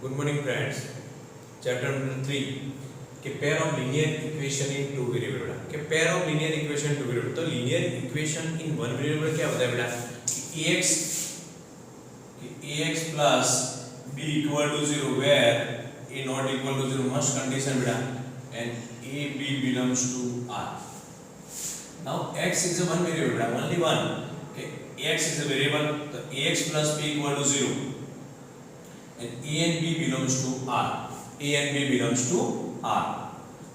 Good morning friends. Chapter number 3 के pair of linear equation in two variable बेटा के pair of linear equation two variable तो linear equation in one variable क्या होता है बेटा कि ax plus b equal to 0 where a not equal to 0 must condition बेटा and a b belongs to R. Now x is a one variable बेटा only one okay ax is a variable तो ax plus b equal to 0 and a and b belongs to R. A and b belongs to R.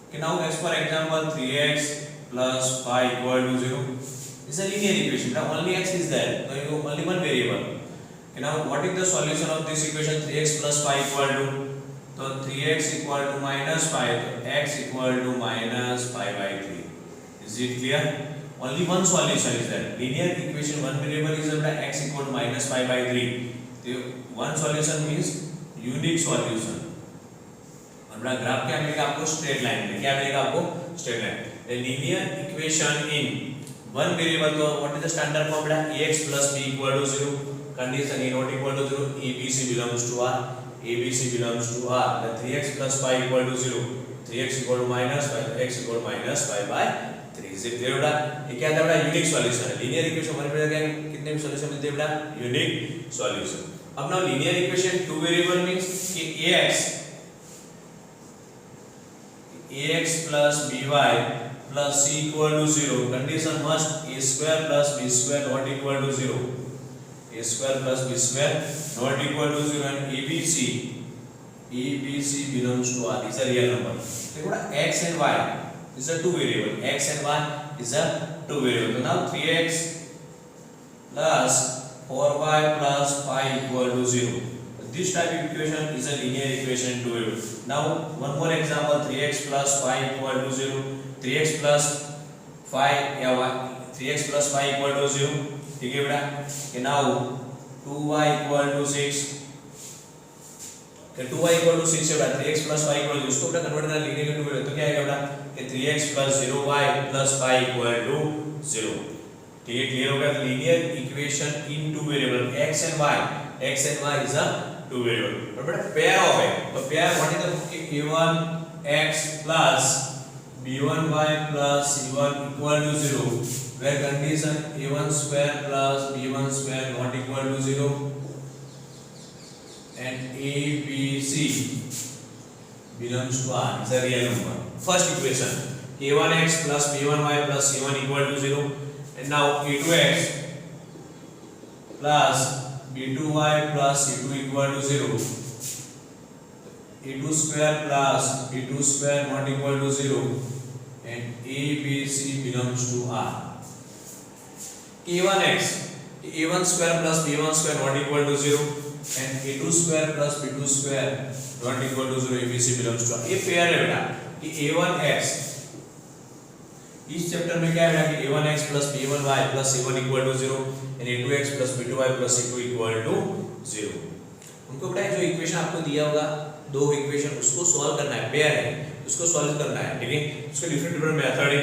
Okay, now as for example 3x plus 5 equal to 0 is a linear equation. Now only x is there, so you only one variable. Okay, now what is the solution of this equation? 3x plus 5 equal to so 3x equal to minus 5, so x equal to minus 5 by 3. Is it clear? Only one solution is there. Linear equation one variable is x equal to minus 5 by 3. So one solution means unique solution. और बड़ा graph क्या मिलेगा आपको? Straight line मिलेगा. क्या मिलेगा आपको? Straight line. Linear equation in one variable तो what is the standard formula? ax plus b equal to 0. Condition a not equal to 0. abc belongs to R. abc belongs to R. The 3x plus 5 equal to 0. 3x equal to minus 5. x equal to minus 5 by 3. Is it clear बेटा? ये क्या था बेटा? Unique solution है. Linear equation one variable क्या कितने भी solution मिलते हैं बेटा? Unique solution. अब now linear equation two variable means कि ax plus by plus c equal to 0. Condition must a square plus b square not equal to 0. A square plus b square not equal to 0 and abc belongs to R is a real number. देखो ना x and y is a two variable. X and y is a two variable. So now 3x plus 4y plus 5 equal to 0. This type of equation is a linear equation two variable. Now one more example 3x plus 5 equal to 0. 3x plus 5 3x plus 5 equal to 0. ठीक है बेटा? Okay, now 2y equal to 6. Okay, 2y equal to 6 है बेटा. 3x plus 5 equal to 0. उसको बेटा convert करना linear two variable तो क्या आएगा बेटा? कि 3x plus 0y plus 5 equal to 0. ठीक है? क्लियर हो गया? linear equation in two variable x and y. X and y is a two variable. और बेटा pair of x. तो pair what is the a1x plus b1y plus c1 equal to 0. Where condition a1 square plus b1 square not equal to 0 and abc belongs to R is a real number. First equation a1x plus b1y plus c1 equal to 0 and now a2x plus b2y plus c2 equal to 0. a2 square plus b2 square not equal to 0 and abc belongs to R. a1x a1 square plus b1 square not equal to 0 and a2 square plus b2 square not equal to 0 abc belongs to R. ये pair है बेटा कि a1x इस chapter में क्या है बेटा कि a1x plus b1y plus c1 equal to 0 and a2x plus b2y plus c2 equal to 0. उनको बेटा जो इक्वेशन आपको दिया होगा दो इक्वेशन उसको सॉल्व करना है. पेयर है उसको सॉल्व करना है. ठीक है? उसके डिफरेंट मेथड है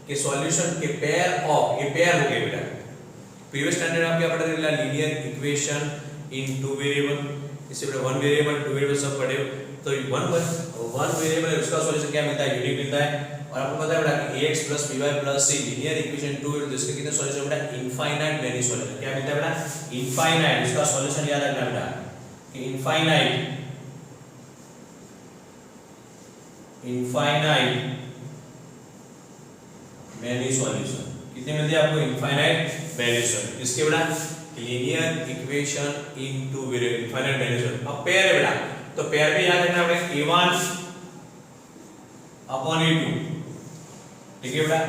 कि सॉल्यूशन के पेयर ऑफ ये पेयर हो गए बेटा. प्रीवियस स्टैंडर्ड में आप क्या पढ़ा था? लीनियर इक्वेशन इन टू वेरिएबल. इससे बेटा वन वेरिएबल टू वेरिएबल सब पढ़े हो तो वन वेरिएबल है उसका सॉल्यूशन क्या मिलता है? यूनिक मिलता है. और आपको पता है बेटा कि ax plus by plus c linear equation to है तो इसके कितने सॉल्यूशन बेटा? Infinite many solution. क्या मिलता है बेटा? इनफाइनाइट. इसका सॉल्यूशन याद रखना बेटा कि इनफाइनाइट मेनी सॉल्यूशन. कितने मिलते हैं आपको? Infinite many solution. इसके बेटा लीनियर इक्वेशन इन two variable infinite many solution. अब पेयर है बेटा तो पेयर में याद रखना बेटा a1 अपॉन a2. ठीक है बेटा?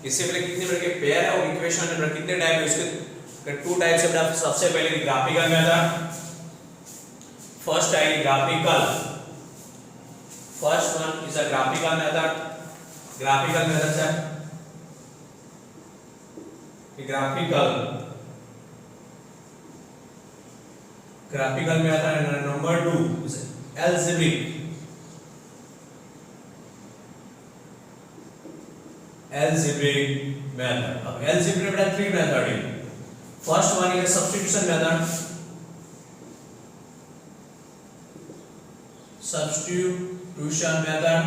इससे पहले कितने प्रकार के पेयर है और इक्वेशन है बेटा कितने टाइप है? उसके टू टाइप्स है बेटा. सबसे पहले ग्राफिकल मेथड. फर्स्ट है graphical. First one is a graphical method. Graphical method से graphical method and number 2 is algebraic. algebraic method. अब algebra बेटा थ्री मेथड है. First one is substitution method. substitution method.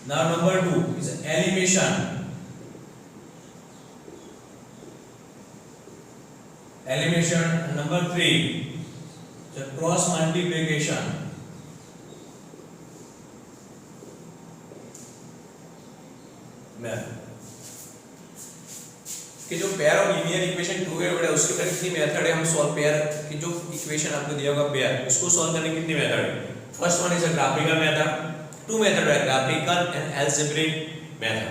Now number 2 is elimination. Number 3 is cross multiplication. कि जो pair of linear equation 2 है बेटा उसके पर कितनी मेथड है हम सॉल्व पेयर की जो इक्वेशन आपको दिया होगा पेयर उसको सॉल्व करने की कितनी मेथड है. First one is a graphical method. Two method है ग्राफिकल एंड अलजेब्रिक मेथड.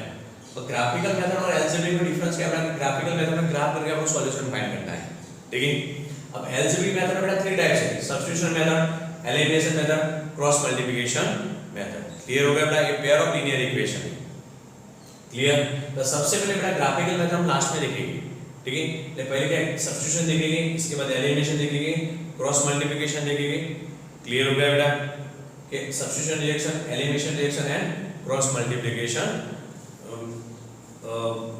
तो ग्राफिकल मेथड और अलजेब्रिक में डिफरेंस क्या है. ग्राफिकल मेथड में ग्राफ करके आपको सॉल्यूशन फाइंड करना है. ठीक है. अब अलजेब्रिक मेथड में बेटा 3 टाइप्स है. Substitution method, elimination method, cross multiplication method. Clear हो गया बेटा. ये पेयर ऑफ लीनियर इक्वेशन है. क्लियर. तो सबसे पहले बेटा ग्राफिकल मेथड हम लास्ट में देखेंगे. ठीक है. तो पहले क्या सब्स्टिट्यूशन देखेंगे, इसके बाद एलिमिनेशन देखेंगे, क्रॉस मल्टीप्लिकेशन देखेंगे. क्लियर हो गया बेटा कि substitution reaction, elimination reaction and cross multiplication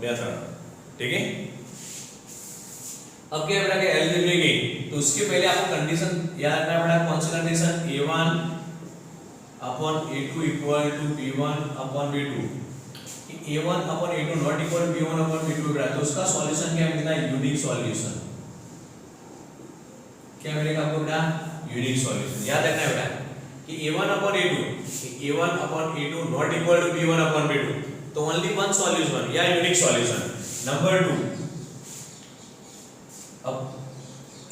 method. ठीक है. अब क्या बेटा कि अलजेब्रिक है तो उसके पहले आपको कंडीशन याद रखना बेटा. कौन सी condition. a1 upon a2 equal to b1 upon b2. a1 upon a2 not equal to b1 upon b2 बेटा. तो उसका सॉल्यूशन क्या मिलता है. Unique solution. क्या मिलेगा आपको बेटा. Unique solution. याद रखना है बेटा कि a1 upon a2 not equal to b1 upon b2 तो ओनली वन सॉल्यूशन या यूनिक सॉल्यूशन. नंबर 2 अब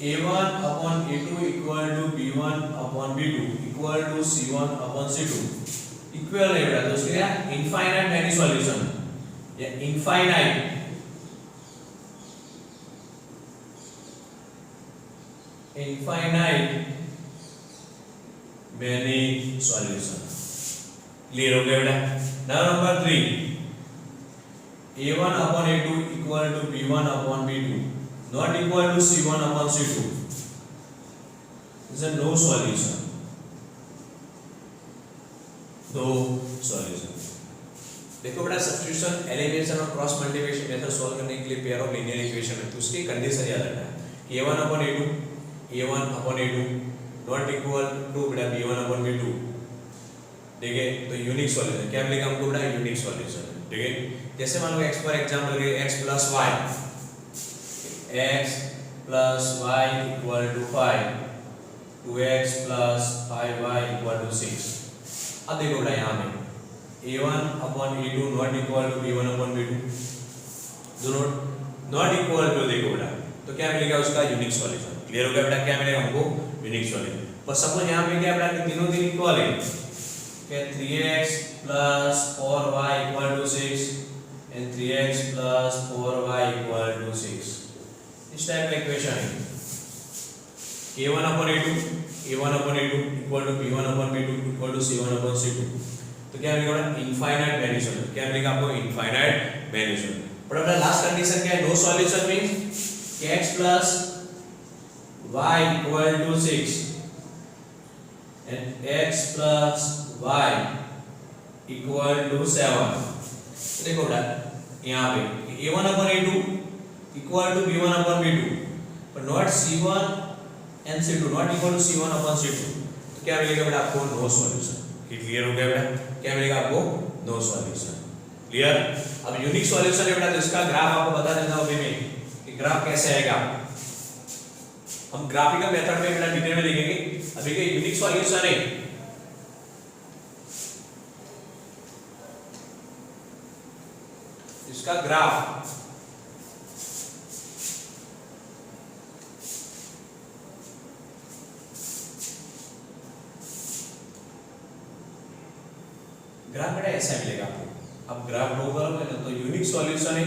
a1 upon a2 equal to b1 upon b2 equal to c1 upon c2 equal है बेटा. तो उसके क्या इनफाइनाइट मैनी सॉल्यूशन या infinite many solution. Clear हो गया बेटा. Now number 3 a1 upon a2 equal to b1 upon b2 not equal to c1 upon c2 is a no solution. दो सॉल्यूशन. देखो बेटा सब्स्टिट्यूशन, एलिमिनेशन और क्रॉस मल्टीप्लिकेशन मेथड सॉल्व करने के लिए पेयर ऑफ लीनियर इक्वेशन है तो उसकी कंडीशन याद रखना है. a1 upon a2 not equal to बेटा b1 upon b2. ठीक है. तो यूनिक सॉल्यूशन क्या मिलेगा हमको बेटा. Unique solution. ठीक है. जैसे मान लो x फॉर एग्जांपल ले x plus y equal to 5 2x plus 5y equal to 6. अब देखो बेटा यहाँ में a1 upon a2 not equal to b1 upon b2 दोनों not equal to देखो बेटा तो क्या मिलेगा उसका यूनिक सॉल्यूशन. क्लियर हो गया बेटा. क्या मिलेगा हमको यूनिक सॉल्यूशन. पर सपोज यहाँ पे क्या बेटा तीनों दिन इक्वल है क्या 3x plus 4y equal to 6 and 3x plus 4y equal to 6. इस टाइप का इक्वेशन है. a1 upon a2 equal to b1 upon b2 equal to c1 upon c2 तो क्या मिलेगा बेटा इनफाइनाइट मैनी सॉल्यूशन. क्या मिलेगा आपको इनफाइनाइट मैनी सॉल्यूशन. पर अपना लास्ट कंडीशन क्या है. No solution means x plus y equal to 6 and x plus y equal to 7. देखो बेटा यहाँ पे a1 upon a2 equal to b1 upon b2 but not c1 and c2 not equal to c1 upon c2 तो क्या मिलेगा बेटा आपको no solution. Clear हो गया बेटा. क्या मिलेगा आपको नो सॉल्यूशन. क्लियर. अब यूनिक सॉल्यूशन है बेटा तो इसका ग्राफ आपको बता देता हूं अभी मैं कि ग्राफ कैसे आएगा. हम ग्राफिकल मेथड में बेटा डिटेल में देखेंगे. अभी के यूनिक सॉल्यूशन है इसका ग्राफ बेटा ऐसा मिलेगा आपको. अब ग्राफ ड्रॉ करोगे ना तो यूनिक सॉल्यूशन है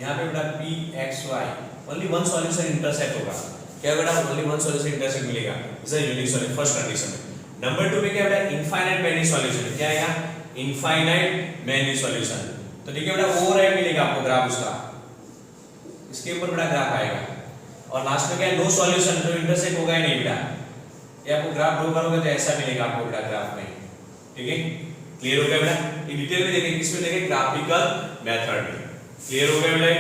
यहाँ पे बेटा p x y only one solution intersect होगा. क्या बेटा ओनली वन सॉल्यूशन इंटरसेक्ट मिलेगा. Is a unique solution. First condition है. नंबर 2 में क्या बेटा इनफाइनाइट मैनी सॉल्यूशन. क्या आएगा इनफाइनाइट मैनी सॉल्यूशन. तो ठीक है बेटा वो राइट मिलेगा आपको ग्राफ उसका. इसके ऊपर बेटा ग्राफ आएगा. और लास्ट में क्या है नो सॉल्यूशन तो इंटरसेक्ट होगा ही नहीं बेटा. ये आपको ग्राफ ड्रॉ करोगे तो ऐसा मिलेगा आपको बेटा ग्राफ में. ठीक है. क्लियर हो गया बेटा. ये डिटेल में देखेंगे किसमें देखेंगे ग्राफिकल मेथड में. क्लियर हो गया बेटा.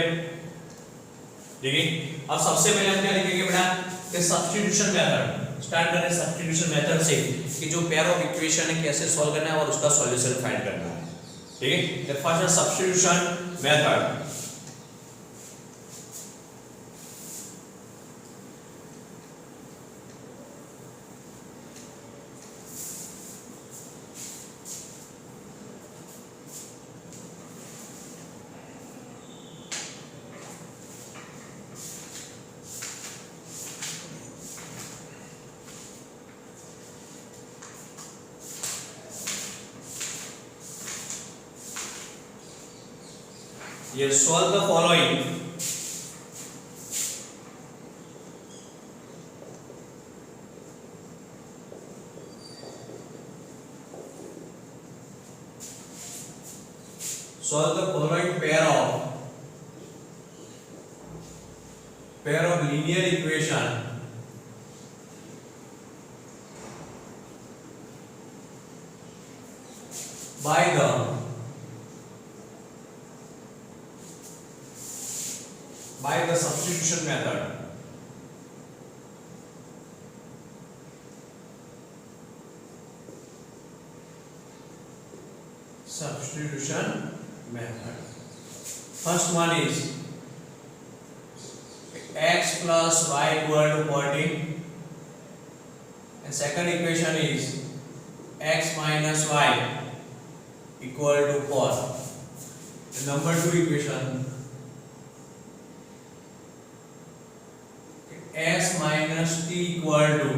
ठीक है. अब सबसे पहले हम क्या लिखेंगे बेटा कि सब्स्टिट्यूशन मेथड स्टार्ट करें सब्स्टिट्यूशन मेथड से कि जो पेयर ऑफ इक्वेशन है कैसे सॉल्व करना है और उसका सॉल्यूशन फाइंड करना है। ठीक है, the first substitution method. Yes, solve the following. Solve the following pair of linear equation by the substitution method. Substitution method. First one is x plus y equal to 14, and second equation is x minus y equal to 4. The number 2 equation s minus t equal to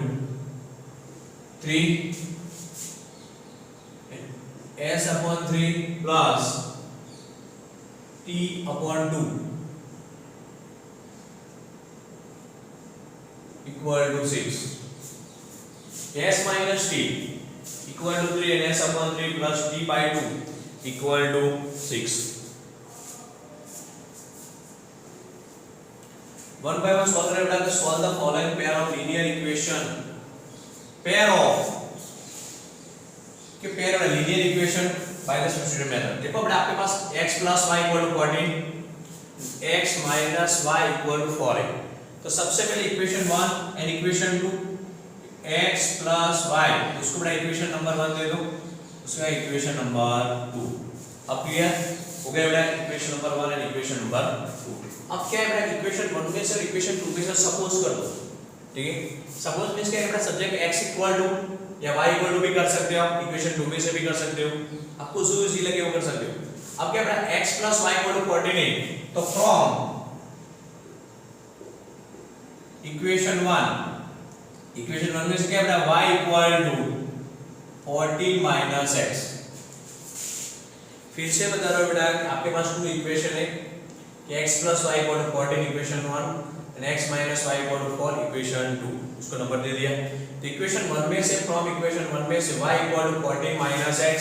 3, s upon 3 plus t upon 2 equal to 6. s minus t equal to 3 and s upon 3 plus t by 2 equal to 6. One by one solve करें बेटा। solve the following pair of linear equation. pair of linear equation by the substitution method. देखो बेटा आपके पास x plus y equal to 14, x minus y equal to 4 है। तो सबसे पहले equation 1 and equation 2 x plus y, उसको बेटा equation number 1 दे दो, उसका इक्वेशन नंबर 2। अब क्लियर हो गया बेटा equation number 1 and equation number 2। अब क्या है बेटा इक्वेशन 1 में से और इक्वेशन 2 में से सपोज कर दो। ठीक है, सपोज मींस क्या है बेटा सब्जेक्ट x इक्वल टू या y इक्वल टू भी कर सकते हो आप, इक्वेशन 2 में से भी कर सकते हो, आपको जो इजी लगे वो कर सकते हो। अब क्या बेटा x plus y equal to 14 है, तो फ्रॉम इक्वेशन 1 में से क्या बेटा y equal to 14 minus x। फिर से बता रहा हूं बेटा आपके पास टू इक्वेशन है कि x plus y equal to 14 equation 1 and x minus y equal to 4 equation 2, उसको नंबर दे दिया। तो इक्वेशन 1 में से फ्रॉम इक्वेशन 1 में से y equal to 14 minus x,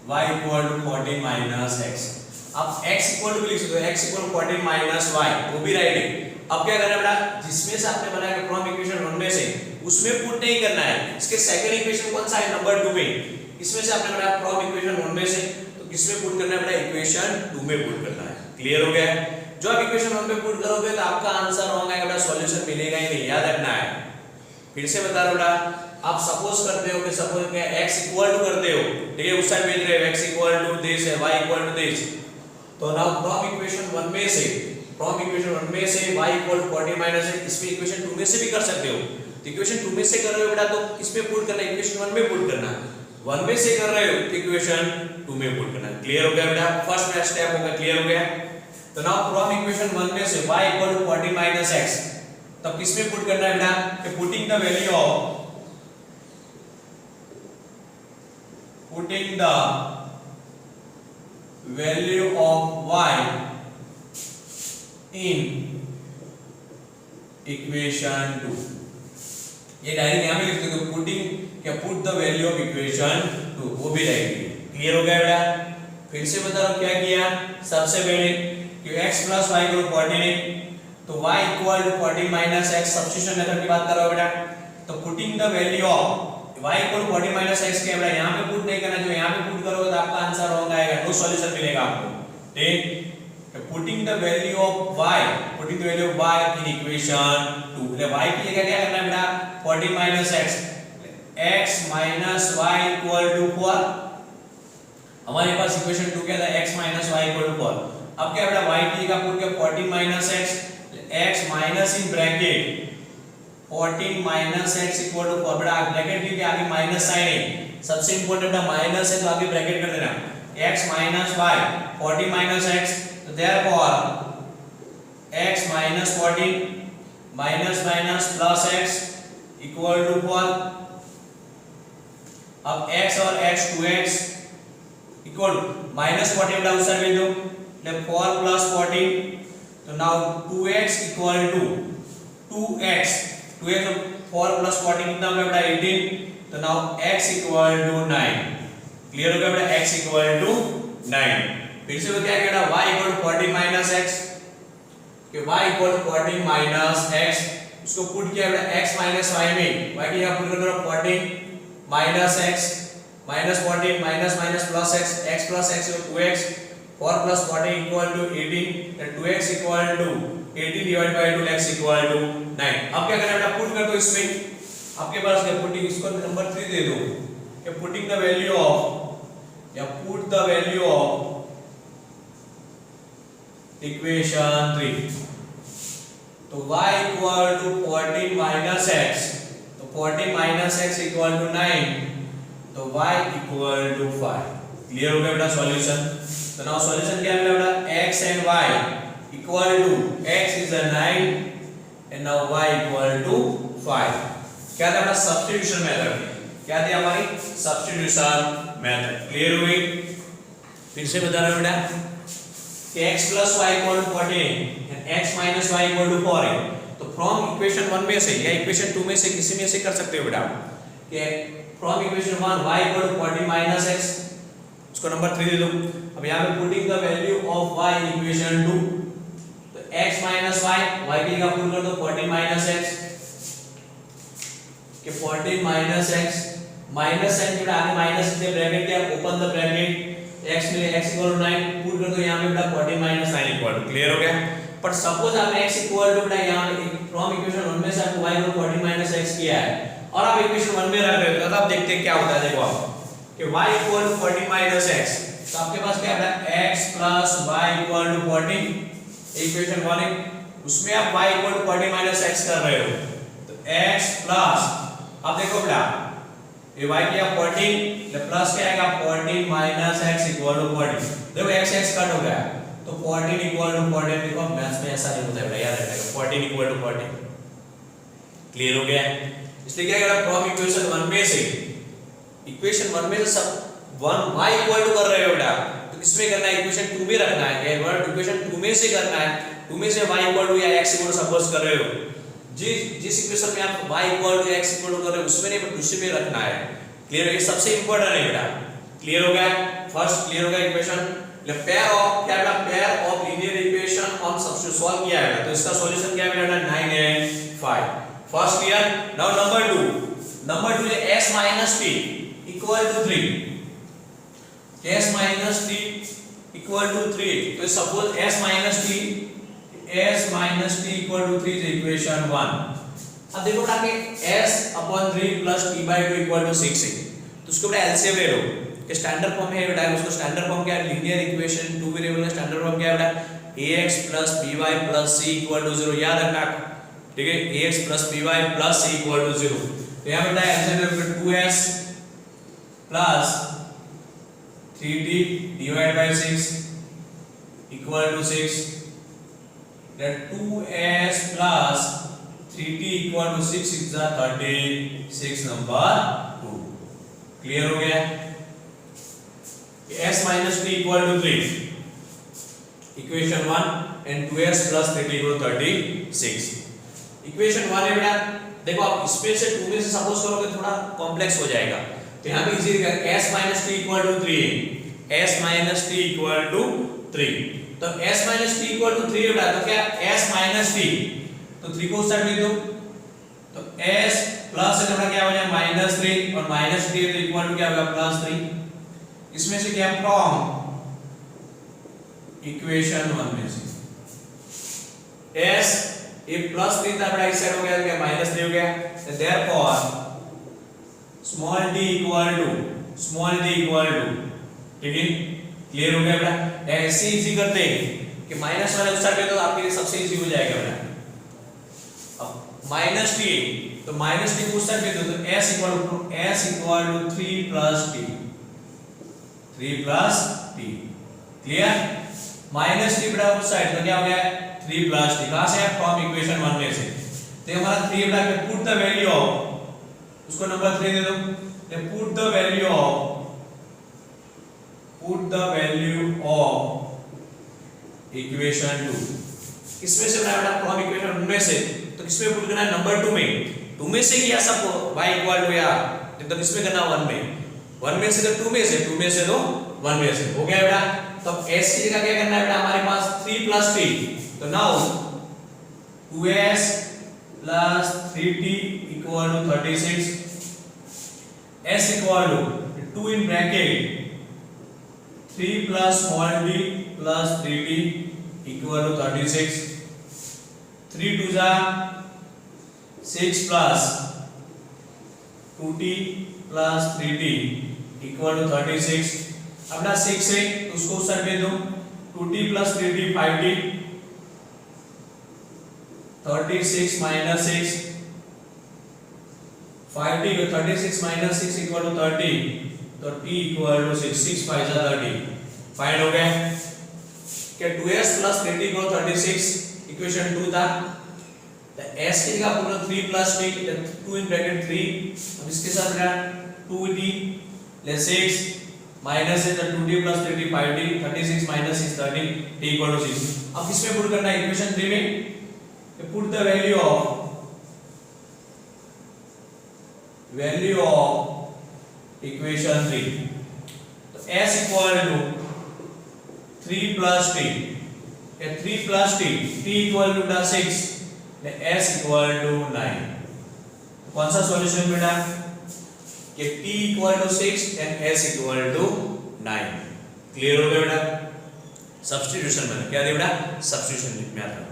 y equal to 14 minus x। अब x equal to भी लिख सकते हो, x equal to 14 minus y, वो भी राइट है। अब क्या करना है बेटा जिसमें से आपने बनाया फ्रॉम इक्वेशन 1 में से उसमें पुट नहीं करना है, इसके सेकंड इक्वेशन कौन सा है नंबर 2 में, इसमें से आपने बनाया फ्रॉम इक्वेशन 1 में से, तो किसमें पुट करना है बेटा इक्वेशन 2 में पुट करना है। क्लियर हो गया? जो आप इक्वेशन 1 में पुट करोगे तो आपका आंसर रॉन्ग आएगा बेटा, सॉल्यूशन मिलेगा ही नहीं, याद रखना है। फिर से बता रहा हूं बेटा आप सपोज करते हो कि सपोज क्या x इक्वल टू करते हो, ठीक है उस साइड भेज रहे हो x इक्वल टू दिस है, y इक्वल टू दिस, तो नाउ फ्रॉम इक्वेशन 1 में से y equal to 14 minus x, इसमें इक्वेशन 2 में से भी कर सकते हो। तो इक्वेशन 2 में से कर रहे हो बेटा तो इसमें पुट करना है, इक्वेशन 1 में पुट करना है, 1 में से कर रहे हो तो इक्वेशन 2 में पुट करना है। क्लियर हो गया बेटा, फर्स्ट स्टेप हो गया, क्लियर हो गया। तो नाउ फ्रॉम इक्वेशन 1 में से y equal to 14 minus x, तब किसमें पुट करना है बेटा कि putting the value of y in equation 2। ये डायरेक्ट यहां पे लिख दो पुटिंग क्या put the value of equation 2, वो भी रहेगी। क्लियर हो गया बेटा? फिर से बता रहा हूं क्या किया, सबसे पहले कि x plus y इक्वल 14 है तो y equal to 14 minus x, substitution method की बात कर रहा हूं बेटा। तो putting the value of y equal to 14 minus x के बेटा यहां पे पुट नहीं करना, जो यहां पे पुट करोगे तो आपका आंसर रॉन्ग आएगा, नो सॉल्यूशन मिलेगा आपको। ठीक, putting the value of y in equation 2 એટલે y की जगह क्या करना है बेटा 14 minus x minus y equal to 4 हमारे पास इक्वेशन 2 क्या था x minus y equal to 4 अब क्या बेटा y की जगह पुट के 14 minus x minus in bracket 14 minus x equal to 4 बेटा ब्रैकेट के आगे माइनस साइन है सबसे इंपॉर्टेंट बेटा माइनस है तो आगे ब्रैकेट कर देना x minus y 14 minus x so therefore x minus 14 minus minus plus x equal to 4 अब x और x 2x equal minus 14 बेटा उस साइड भेज दो मतलब 4 plus 14 तो now 2x equal to 2x 4 plus 14 कितना होगा बेटा 18 तो now x equal to 9 clear हो गया बेटा x equal to 9 फिर से क्या किया y equal to 14 minus x कि y equal to 14 minus x उसको पुट किया बेटा x minus y में y की जगह पुट कर दो 14 minus x minus 14 minus minus plus x plus x is 2x 4 plus 14 equal to 18 then 2x equal to 18 divided by 2 x equal to 9 अब क्या करना है बेटा पुट कर दो इसमें आपके पास क्या पुटिंग इसको नंबर 3 दे दो कि पुटिंग द वैल्यू ऑफ या put the value of equation 3 तो y equal to 14 minus x तो 14 minus x equal to 9 तो y equal to 5 क्लियर हो गया बेटा सॉल्यूशन तो नाउ सॉल्यूशन क्या मिला बेटा x and y equal to x is a 9 and now y equal to 5 क्या था बेटा सब्स्टिट्यूशन मेथड क्या थी हमारी सब्स्टिट्यूशन मेथड क्लियर हुई फिर से बता रहा हूं बेटा कि x plus y equal to 14 and x minus y equal to 4 है तो फ्रॉम इक्वेशन 1 में से या इक्वेशन 2 में से किसी में से कर सकते हो बेटा कि from equation 1 y equal to 14 minus x उसको नंबर 3 दे दो अब यहां पे putting the value of y in equation 2 तो x minus y y की जगह पुट कर दो 14 minus x कि 14 minus x माइनस साइन के आगे माइनस से ब्रैकेट क्या ओपन द ब्रैकेट x मिले x इक्वल टू 9 पुट कर दो यहां पे बेटा 14 minus 9 इक्वल टू क्लियर हो गया पर सपोज आपने x इक्वल टू बेटा यहां पे फ्रॉम इक्वेशन 1 में से आपको y को 14 minus x किया है और आप इक्वेशन 1 में रख रहे हो तो अब देखते हैं क्या होता है देखो आप कि y equal to 14 minus x तो आपके पास क्या है x plus y equal to 14 equation 1 है उसमें आप y equal to 14 minus x कर रहे हो तो x प्लस अब देखो बेटा ये y क्या 14 तो प्लस क्या आएगा 14 minus x इक्वल टू 14 देखो x x कट हो गया तो 14 इक्वल टू 14 देखो मैथ्स में ऐसा नहीं होता है बेटा याद रखिएगा 14 इक्वल टू 14 क्लियर हो गया इसलिए क्या करा फ्रॉम इक्वेशन 1 में से इक्वेशन 1 में से सब 1 y इक्वल टू कर रहे हो बेटा तो किसमें करना है इक्वेशन 2 में रखना है ये वर्ड इक्वेशन 2 में से करना है 2 में से y इक्वल टू या x इक्वल टू सपोज कर रहे हो जिस इक्वेशन में आप y equal to x equal to कर रहे हो उसमें नहीं बट उसी में रखना है क्लियर है ये सबसे इंपॉर्टेंट है बेटा क्लियर हो गया फर्स्ट क्लियर हो गया इक्वेशन ले पेयर ऑफ क्या बेटा pair of linear equation on substitute solve किया है तो इसका सॉल्यूशन क्या मिलेगा 9 and 5 first clear now number 2 है s minus t equal to 3 s minus t equal to 3 तो suppose s minus t equal to 3 is equation 1 अब देखो बेटा कि s upon 3 plus t by 2 equal to 6 है तो उसको बेटा एलसीएम ले लो कि स्टैंडर्ड फॉर्म है बेटा उसको स्टैंडर्ड फॉर्म क्या है लीनियर इक्वेशन टू वेरिएबल का स्टैंडर्ड फॉर्म क्या है बेटा ax plus by plus c equal to 0 याद रखना ठीक है ax plus by plus c equal to 0 तो यहां बेटा एलसीएम में 2s plus 3t divided by 6 equal to 6 that 2s plus 3t equal to 6 is the 36 number 2 clear हो गया s minus t equal to 3 equation 1 and 2s plus 3t equal to 36 equation 1 है बेटा देखो आप इसमें से 2 में से सपोज करोगे थोड़ा कॉम्प्लेक्स हो जाएगा तो यहां पे इजी रहेगा s minus t equal to 3 है s minus t equal to 3 तो s minus t equal to 3 है बेटा तो क्या s minus t तो 3 को उस साइड लिख दो तो s प्लस से थोड़ा क्या हो जाएगा -3 और -3 तो इक्वल टू क्या होगा +3 इसमें से क्या फ्रॉम इक्वेशन 1 में से s ये प्लस 3 था, बड़ा इस साइड हो गया क्या माइनस 3 हो गया, therefore small d equal to, ठीक है क्लियर हो गया बेटा। ऐसे इजी करते हैं कि माइनस वाले उस साइड पे तो आपके लिए सबसे इजी हो जाएगा बेटा। अब माइनस टी तो माइनस टी उस साइड पे तो s equal to 3 plus t, clear. Minus T बेटा उस साइड तो क्या हो गया 3 प्लस टी, कहां से है फ्रॉम इक्वेशन 1 में से। तो हमारा 3 बेटा पुट द वैल्यू ऑफ, उसको नंबर 3 दे दो, put the value of equation 2, किसमें से बनाया बेटा फ्रॉम इक्वेशन 1 में से, तो किसमें पुट करना है नंबर 2 में, 2 में से किया सबको y इक्वल टू या तो किसमें करना 1 में, 1 में से तो 2 में से, 2 में से तो 1 में से, हो गया बेटा। तो अब s की जगह क्या करना है बेटा, हमारे पास 3 प्लस t, तो now 2s plus 3t equal to 36, s equal to 2 in bracket 3 plus small d plus 3t equal to 36, 3 2 जा 6 plus 2t plus 3t equal to 36। अब ना 6 से उसको उस साइड भेज दो, 2t plus 3t 5t, 36 minus 6, 5t 36 minus 6 equal to 30, तो t equal to 6, 6 5 जा 30, फाइंड हो गया कि 2s प्लस 3t को 36 इक्वेशन 2 था, तो s की जगह पूरा 3 प्लस t, 2 इन ब्रैकेट 3, अब इसके साथ क्या 2t लेस 6 माइनस है तो 2t plus 3t 5t, 36 minus 6 30, t equal to 6। अब किसमें पुट करना है इक्वेशन 3 में, put the value of equation 3, तो s equal to 3 plus t, 3 plus t, t equal to 6, s equal to 9। कौन सा सॉल्यूशन बेटा कि t equal to 6 and s equal to 9, clear हो गया बेटा। सब्स्टिट्यूशन में क्या दिया बेटा, सब्स्टिट्यूशन में आता है।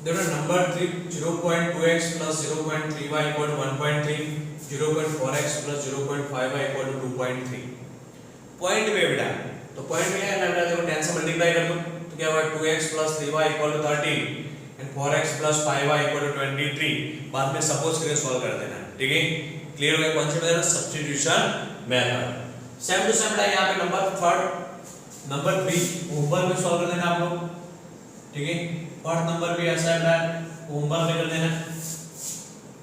देखो number 3 0.2x plus 0.3y equal to 1.3, 0.4x plus 0.5y equal to 2.3। Point में बेटा, तो पॉइंट में क्या करना है, देखो 10 से मल्टीप्लाई कर दो तो क्या होगा 2x plus 3y equal to 13 and 4x plus 5y equal to 23। बाद में सपोज करके सॉल्व कर देना, ठीक है क्लियर हो गया कॉन्सेप्ट है substitution method. Same to same बेटा यहां पे नंबर 3 ऊपर में सॉल्व कर देना आप लोग, ठीक है। फोर्थ नंबर भी ऐसा है होमवर्क में कर देना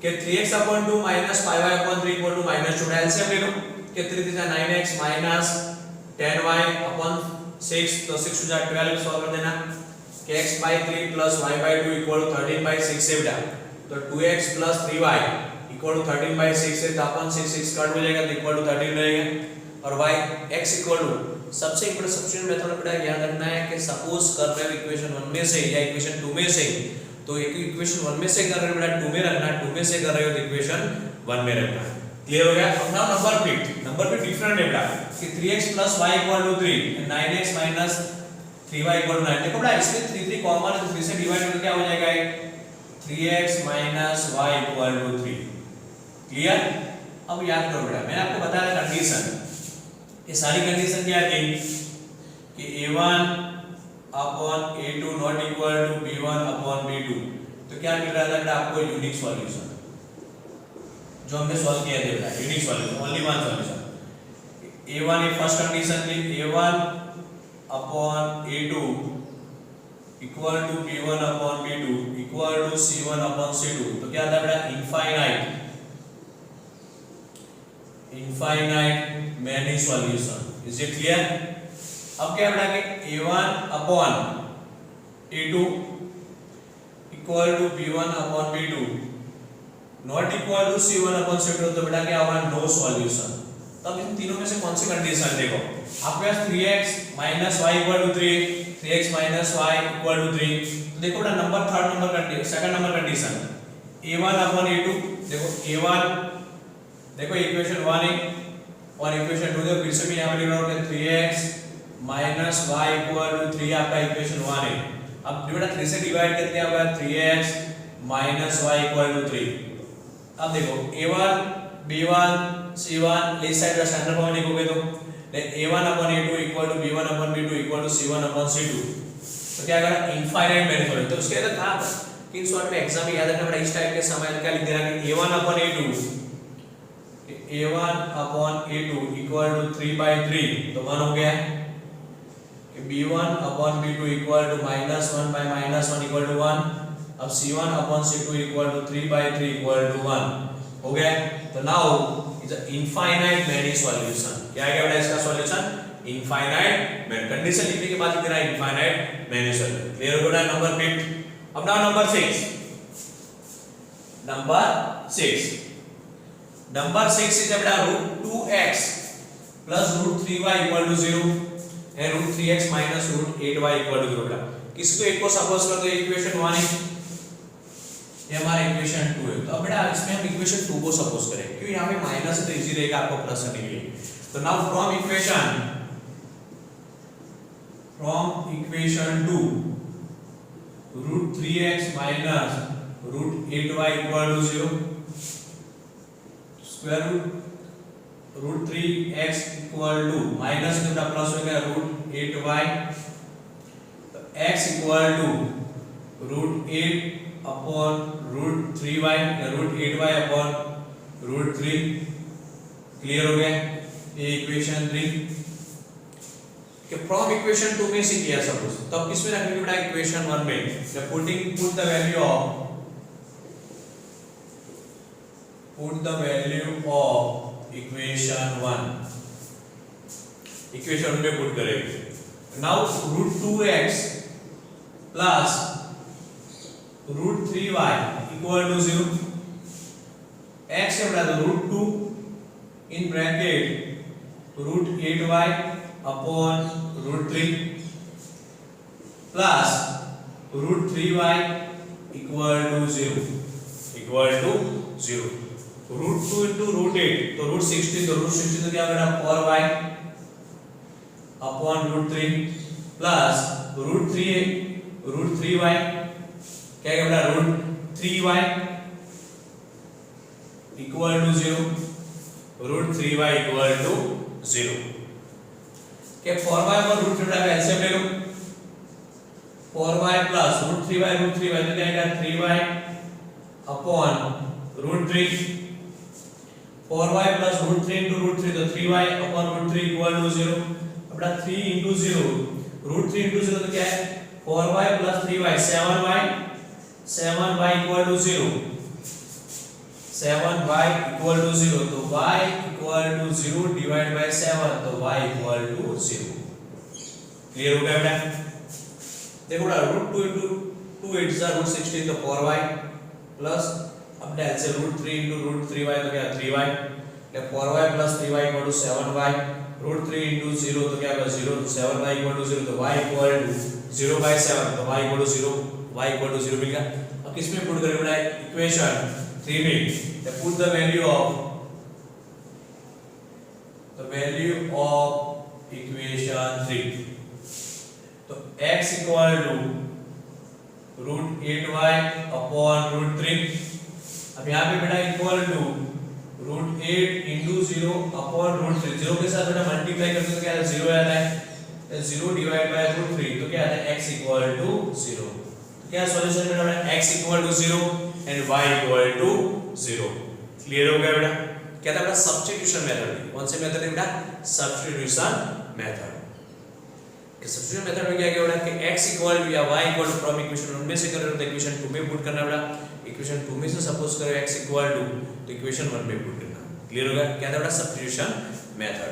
कि 3x upon 2 minus 5y upon 3 equal to minus 2। LCM ले लो कि 3 3 9x minus 10y upon 6, तो 6 हो जाए 12 सॉल्व कर देना कि x by 3 plus y by 2 equal to 13 by 6 से बेटा, तो 2x plus 3y equal to 13 by 6 से तो अपन 6 कट हो जाएगा तो equal to 13 रहेगा। और y x equal to सबसे इंपॉर्टेंट सब्स्टिट्यूशन मेथड बेटा याद रखना है कि सपोज कर रहे हो इक्वेशन 1 में से या इक्वेशन 2 में से, तो एक इक्वेशन 1 में से कर रहे हो बेटा 2 में रखना है, 2 में से कर रहे हो तो इक्वेशन 1 में रखना है, क्लियर हो गया। अब नाउ नंबर पे डिफरेंट है बेटा कि 3x plus y equal to 3 and 9x minus 3y equal to 9। देखो बेटा इसमें 3 3 कॉमन है तो 3 से डिवाइड करके क्या हो जाएगा 3x minus y equal to 3, clear. अब याद करो बेटा मैंने आपको बताया कंडीशन, ये सारी कंडीशन क्या थी कि a1 upon a2 not equal to b1 upon b2, तो क्या मिल रहा था बेटा आपको यूनिक सॉल्यूशन जो हमने सॉल्व किया था बेटा, unique solution only one solution. a1 ये फर्स्ट कंडीशन थी a1 upon a2 equal to b1 upon b2 equal to c1 upon c2, तो क्या था बेटा infinite many solution, is it clear. अब क्या बेटा कि a1 upon a2 equal to b1 upon b2 not equal to c1 upon c2, तो बेटा क्या होगा नो सॉल्यूशन। तब इन तीनों में से कौन सी कंडीशन देखो आपके पास 3x - y = 3, 3x - y = 3। तो देखो बेटा number third number condition, second number condition a1/a2। देखो a1, देखो इक्वेशन 1 है और इक्वेशन 2। देखो फिर से मैं यहां पे लिख रहा हूं कि 3x - y = 3 आपका इक्वेशन 1 है। अब बेटा 3 से डिवाइड करते हैं, आपका 3x - y = 3। अब देखो a1 b1 c1 इस साइड का स्टैंडर्ड फॉर्म लिखोगे तो a1/a2 = b1/b2 = c1/c2। तो क्या करा इनफाइनाइट मैनिफोल्ड। तो उसके अंदर कहां कि इन शॉर्ट में एग्जाम में याद रखना पड़ा, इस टाइप के समय क्या लिख देना कि a1/a2 = 3/3 तो 1 हो गया कि b1/b2 = -1/-1 = 1। अब c1/c2 = 3/3 = 1 हो गया। तो now is a infinite many solution. क्या है बेटा इसका सॉल्यूशन इनफाइनाइट मैनी। कंडीशन लिखने के बाद लिखना इनफाइनाइट मैनी सॉल्यूशन। क्लियर हो गया नंबर 5। अब नाउ नंबर 6। नंबर 6 is बेटा √2x + √3y = 0 and √3x - √8y = 0 बेटा। किसको एक को सपोज कर दो इक्वेशन 1 है, ये हमारा इक्वेशन 2 है। तो अब बेटा इसमें हम इक्वेशन 2 को सपोज करें, क्योंकि यहां पे माइनस है तो इजी रहेगा आपको प्लस करने के लिए। तो now from equation 2 √3x - √8y = 0 square √3x = minus का प्लस हो गया √8y। तो x = √8/√3y या √8y/√3। क्लियर हो गया ये इक्वेशन 3 कि फ्रॉम इक्वेशन 2 में से किया सपोज। तो अब किसमें रखेंगे बेटा इक्वेशन 1 में, जब put the value of equation 1 में पुट करेंगे। Now √2x + √3y = 0। x है बेटा तो √2 in bracket √8y/√3 plus √3y = 0 √2 * √8 तो √16 तो क्या बेटा 4y/√3 प्लस √3y क्या है बेटा √3y = 0 √3y = 0 के 4y और √3 का एलसीएम ले लो। 4y + √3y तो क्या आएगा 3y/√3 4y + √3 * √3 तो 3y/√3 = 0। अब 3 * 0 √3 * 0 तो क्या है 4y + 3y 7y = 0 7y = 0 तो y = 0 / 7 तो y = 0। क्लियर हो गया बेटा। देखो बेटा √2 * 2 8 = √16 तो 4y प्लस अब डेल से √3 * √3y तो क्या 3y या 4y + 3y = 7y √3 * 0 तो क्या होगा 0 तो 7y = 0 तो y = 0/7 तो y = 0 y = 0 मिल गया। अब किस में पुट करेंगे बेटा इक्वेशन 3 में तो put the value of equation 3 तो x = √8y/√3। अब यहाँ पे बेटा इक्वल टू √8 * 0/√3 0 के साथ बेटा मल्टीप्लाई करते तो क्या आता है 0 आता है 0 / √3 तो क्या आता है x = 0। तो क्या सॉल्यूशन बेटा x = 0 एंड y = 0। क्लियर हो गया बेटा। क्या था बेटा सब्स्टिट्यूशन मेथड। कौन से मेथड है बेटा सब्स्टिट्यूशन मेथड। कि सब्स्टिट्यूशन मेथड में क्या किया बेटा कि x = या y = फ्रॉम इक्वेशन 1 में से कर रहे हो तो इक्वेशन 2 में पुट करना बेटा। इक्वेशन 2 में से सपोज करो x = तो इक्वेशन 1 में पुट करना। क्लियर हो गया। क्या था बेटा सब्स्टिट्यूशन मेथड।